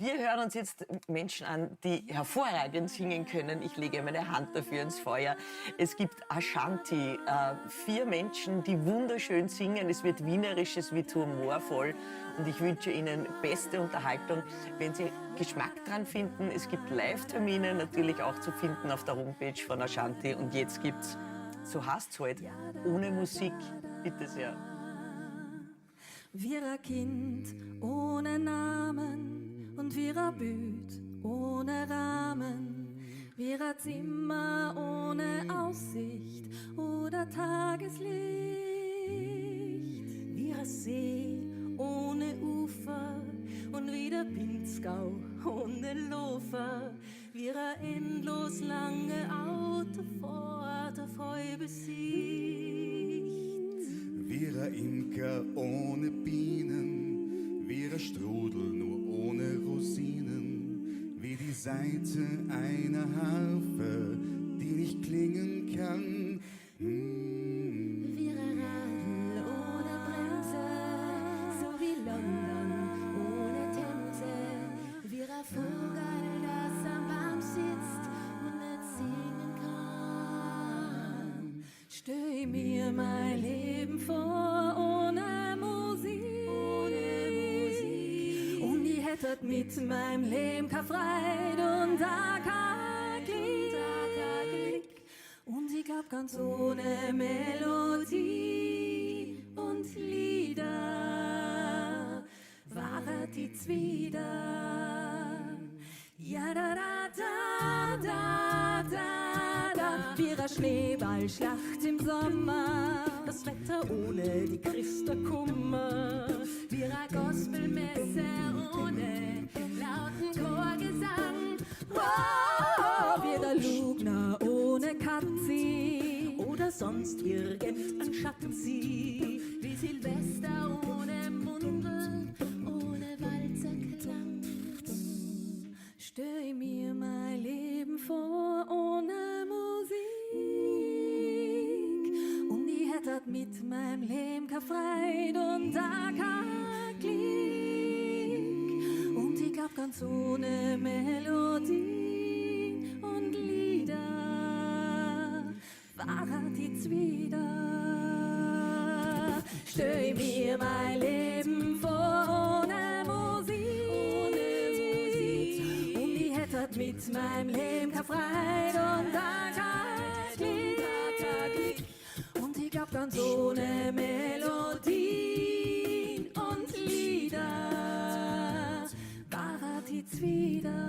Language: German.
Wir hören uns jetzt Menschen an, die hervorragend singen können. Ich lege meine Hand dafür ins Feuer. Es gibt Ashanti, 4 Menschen, die wunderschön singen. Es wird wienerisch, es wird humorvoll. Und ich wünsche Ihnen beste Unterhaltung. Wenn Sie Geschmack dran finden, es gibt Live-Termine natürlich auch zu finden auf der Homepage von Ashanti. Und jetzt gibt's, so heißt's halt, ohne Musik. Bitte sehr. Wir ein Kind ohne Namen und wir ein Bild ohne Rahmen, wir ein Zimmer ohne Aussicht oder Tageslicht, wir ein See ohne Ufer und wieder Pinzgau ohne Lofer, wir ein endlos lange Autofahrt auf halbe Sicht. Wir ein Imker ohne Bienen, wir ein Strudel nur ohne Rosinen, wie die Saite einer Harfe, die nicht klingen kann. Wir ein Radl ohne Bremse, so wie London ohne Themse, wir ein Vogel, das am Baum sitzt und nicht singen kann. Stell mir mein Leben vor ohne Musik, und ich hätte mit meinem Leben keine Freude und da kein Glück, und ich glaub ganz ohne Melodie und Lieder waren die wieder. Ja da da da da da da, wir a Schneeballschlacht im Sommer, das Wetter ohne die Christerkummer, wir a Gospelmesse ohne lauten Chorgesang, wow, wir a Lugner ohne Katzi oder sonst irgendein Schattenzieh, wie Silvester ohne Mundel, ohne Walzerklang. Stell mir mein Leben vor ohne Musik, und ich hätte mit meinem Leben keine Freude und da kein Glück, und ich glaub ganz ohne Melodie und Lieder waren die wieder. Stell mir mein Leben vor ohne Musik, hat mit meinem Leben keine Freude und da kein Glück, und ich glaub ganz ohne Melodie und Lieder war die wieder.